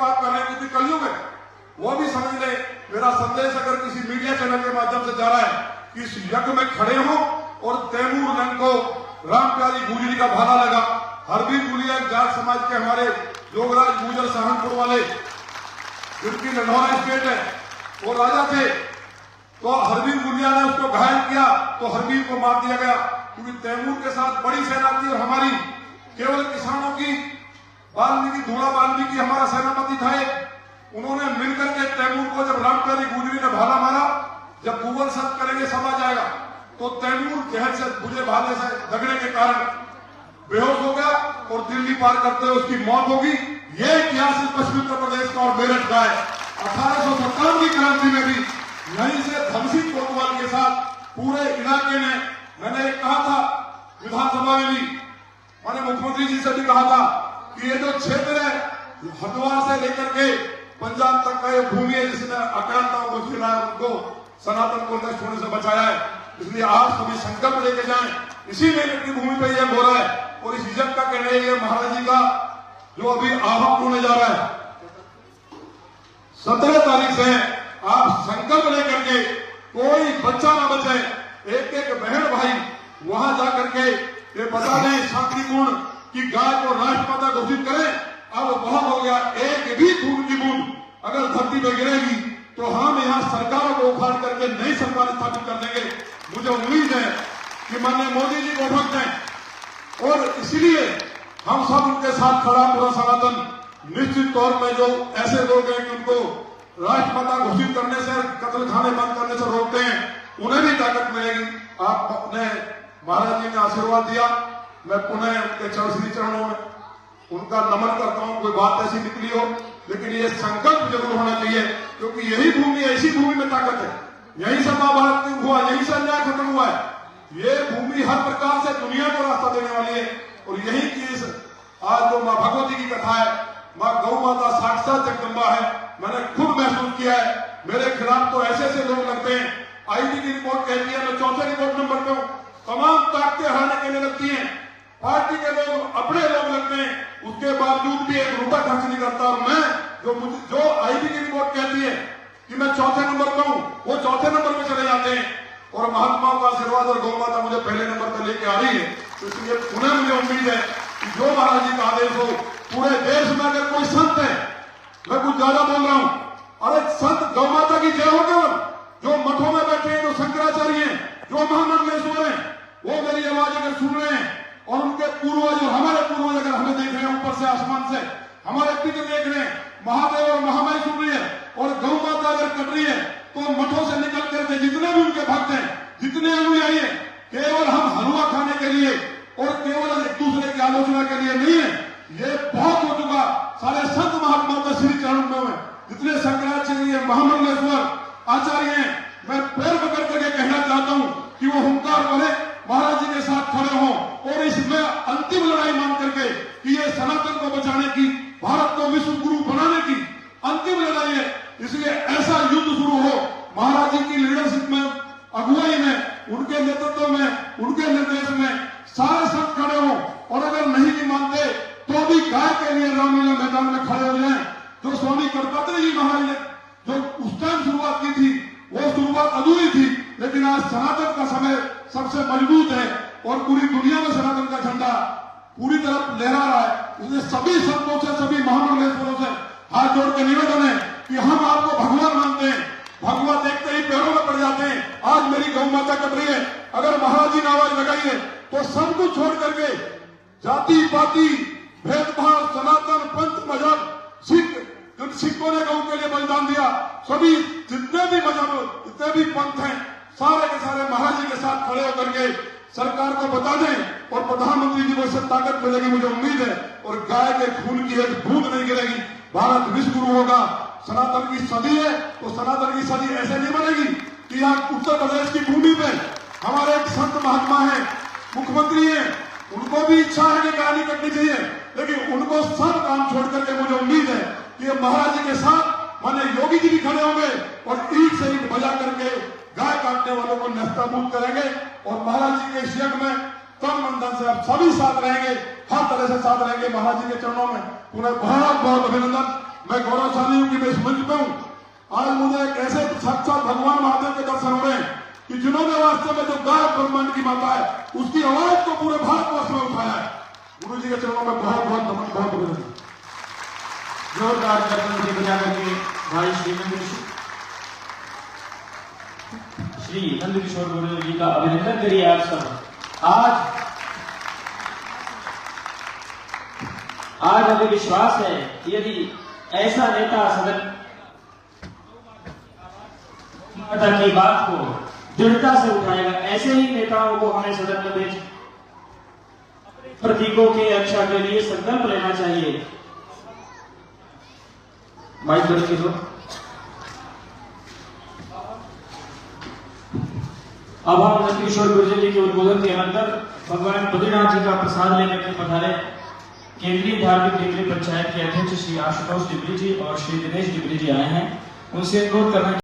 बात कर रहे हैं क्योंकि कलयुग है, वो भी समझ ले। मेरा संदेश अगर किसी मीडिया चैनल के माध्यम से जा रहा है कि इस यज्ञ में खड़े हो और तैमूर रंग को रामप्यारी गुजरी का भाला लगा। हरबीर गुलिया जाट समाज के हमारे योगराज गुजर सहारनपुर वाले, जिनकी लंढौरा स्टेट है, वो राजा थे, तो हरबीर गुलिया ने उसको घायल किया तो हरबीर को मार दिया गया, क्योंकि तैमूर के साथ बड़ी सेना थी और हमारी केवल किसानों की वाल्मीकि धूला वाल्मीकि हमारा सेनापति था। उन्होंने मिलकर के तैमूर को, जब रामप्यारी गुजरी ने भाला मारा, जब गूगल सर्च करेंगे सब आ जाएगा, तो तैमूर जहर से बुझे भाले से लगने के कारण बेहोश हो गया और दिल्ली पार करते हुए उसकी मौत होगी। ये इतिहास इस पश्चिमी उत्तर प्रदेश का और मेरठ का है। 1857 की क्रांति में भी यहीं से धमसिंह कोतवाल के साथ पूरे इलाके में, मैंने एक कहा था विधानसभा में भी, मैंने मुख्यमंत्री जी से भी कहा था कि ये जो क्षेत्र है हरिद्वार से लेकर के पंजाब तक का ये भूमि है, जिसने अक्रांताओं को खिलाया, उनको सनातन को नष्ट होने से बचाया है। इसलिए आज सभी संकल्प लेके जाएं, इसी मेरठ की भूमि पर यह हो रहा है और इस इज्जत का कहने ये महाराज जी का जो अभी आहत होने जा रहा है 17 तारीख से, आप संकल्प लेकर के कोई बच्चा ना बचे, एक एक बहन भाई वहां जाकर के ये बता दें शांतिपूर्ण कि गाय को राष्ट्रमाता घोषित करें। अब बहुत हो गया, एक भी खून की बूंद अगर धरती पर गिरेगी तो हम यहाँ सरकारों को उखाड़ करके नई सरकार स्थापित कर देंगे। मुझे उम्मीद है कि माननीय मोदी जी को वक्त दें और इसलिए हम सब उनके साथ खड़ा पूरा सनातन। निश्चित तौर पर जो ऐसे लोग हैं कि उनको राष्ट्रमाता घोषित करने से, कत्ल खाने बंद करने से रोकते हैं, उन्हें भी ताकत मिलेगी। आपने महाराज जी ने आशीर्वाद दिया, मैं पुनः उनके श्री चरणों में उनका नमन करता हूं। कोई बात ऐसी निकली हो, लेकिन ये संकल्प जरूर होना चाहिए, क्योंकि यही भूमि, ऐसी भूमि में ताकत है। यहीं से महाभारत हुआ, यहीं से अन्याय खत्म हुआ है। ये भूमि हर प्रकार से दुनिया को रास्ता देने वाली है और यही चीज आज जो माँ भगवती की कथा है, माँ गौ माता साक्षात जगदम्बा है, मैंने खुद महसूस किया है। मेरे खिलाफ तो ऐसे ऐसे लोग लगते हैं, आईबी की रिपोर्ट कहती है मैं चौथे रिपोर्ट नंबर पे हूं, तमाम ताकतें हराने के लिए लगती हैं, पार्टी के लोग अपने लोग लगते हैं, उसके बावजूद भी 1 रुपया खर्च नहीं करता। और मैं जो आईबी की रिपोर्ट कहती है कि मैं चौथे नंबर पे हूं, वो चौथे नंबर पे चले जाते हैं और महात्माओं का आशीर्वाद और गौ माता मुझे पहले नंबर पर लेके आ रही है। तो इसलिए पुनः मुझे उम्मीद है कि जो महाराज जी का आदेश हो, पूरे देश में अगर कोई संत है, मैं कुछ ज्यादा बोल रहा हूं, अरे संत गौ माता की जय हो, केवल जो मठों में बैठे हैं, जो शंकराचार्य हैं, जो महामंडलेश्वर हैं, वो मेरी आवाज अगर सुन रहे हैं और उनके पूर्वज, हमारे पूर्वज अगर हमें देख रहे हैं ऊपर से आसमान से, हमारे पितर देख रहे हैं, महादेव और महामाई सुन रही है और गौ माता अगर कट रही है, तो मठों से निकल करके जितने भी उनके भक्त हैं, जितने अनुयायी हैं, केवल हम हलवा खाने के लिए और केवल एक दूसरे की आलोचना के लिए नहीं है। ये बहुत हो चुका। सारे संत महात्मा का श्री चरणों में जितने शंकराचार्य, महामंडलेश्वर आचार्य हैं, मैं पैर पकड़ करके कहना चाहता हूं कि वो हुंकार करे, महाराज जी के साथ खड़े हों और इसमें अंतिम लड़ाई मान करके कि ये सनातन को बचाने की, भारत को विश्व गुरु बनाने की अंतिम लड़ाई है। इसलिए ऐसा युद्ध शुरू हो, महाराज जी की लीडरशिप में, अगुवाई में, उनके नेतृत्व में, उनके निर्देश में सारे संत खड़े हों और अगर नहीं भी मानते तो भी गाय के लिए रामलीला मैदान में खड़े हो जाएं। जो स्वामी करपात्री जी महाराज ने जो उस टाइम शुरुआत की थी, वो शुरुआत अधूरी थी, लेकिन आज सनातन का समय सबसे मजबूत है और पूरी दुनिया में सनातन का झंडा पूरी तरफ लहरा रहा है। इसलिए सभी संतों से, सभी महामंडलेश्वरों से हाथ जोड़ के निवेदन है कि हम आपको भगवान मानते हैं, भगवान देखते ही पैरों में पड़ जाते हैं। आज मेरी गौ माता कट रही है, अगर महाराज जी ने आवाज लगाई है तो सब कुछ छोड़ करके, जाति पाति भेदभाव, सनातन पंथ मजहब, सिखों ने गौ के लिए बलिदान दिया, सभी जितने भी मजहब, जितने भी पंथ हैं, सारे के सारे महाराज जी के साथ खड़े होकर के सरकार को बता दें और प्रधानमंत्री जी को इससे ताकत मिलेगी, मुझे उम्मीद है। और गाय के खून की एक बूंद नहीं गिरेगी, भारत विश्व गुरु होगा। सनातन की सदी है तो सनातन की सदी ऐसे नहीं बनेगी कि यहाँ उत्तर प्रदेश की भूमि पे हमारे एक संत महात्मा है, मुख्यमंत्री है, उनको भी इच्छा है कि गाय नहीं कटनी चाहिए, लेकिन उनको सब काम छोड़ करके मुझे उम्मीद है कि महाराज जी के साथ माने योगी जी भी खड़े होंगे और ईट से ईट बजा करके गाय काटने वालों को नेस्तनाबूद करेंगे। और महाराज जी के इस यज्ञ में तन मन धन से आप सभी साथ रहेंगे, हर तरह से साथ रहेंगे। महाराज जी के चरणों में पुनः बहुत बहुत अभिनंदन। मैं गौरवशाली हूं कि मैं इस मंच पे हूं। आज मुझे एक ऐसे साक्षात भगवान महादेव के दर्शन हो रहे हैं कि जिन्होंने वास्तव में जो गाय ब्रह्मांड की माता है उसकी आवाज को पूरे भारतवर्ष में उठाया है। गुरु जी के चरणों में बहुत बहुत नमन, बहुत अभिनंदन। जोरदार कर्तन से बजा करके भाई श्री नंदकिशोर गुरुदेव जी का अभिनंदन करिए आप सब। आज हमें विश्वास है कि यदि ऐसा नेता सदन की बात को दृढ़ता से उठाएगा, ऐसे ही नेताओं को हमें सदन में भेज प्रतीकों के रक्षा के लिए संकल्प लेना चाहिए। माइक बंद की दो। अब हम नंदकिशोर गुरुदेव जी के उद्बोधन के अंदर भगवान बद्रीनाथ जी का प्रसाद लेकर के पधारे केंद्रीय धार्मिक डिग्री पंचायत के अध्यक्ष श्री आशुतोष डिग्री जी और श्री दिनेश डिग्री जी आए हैं। उनसे अनुरोध करना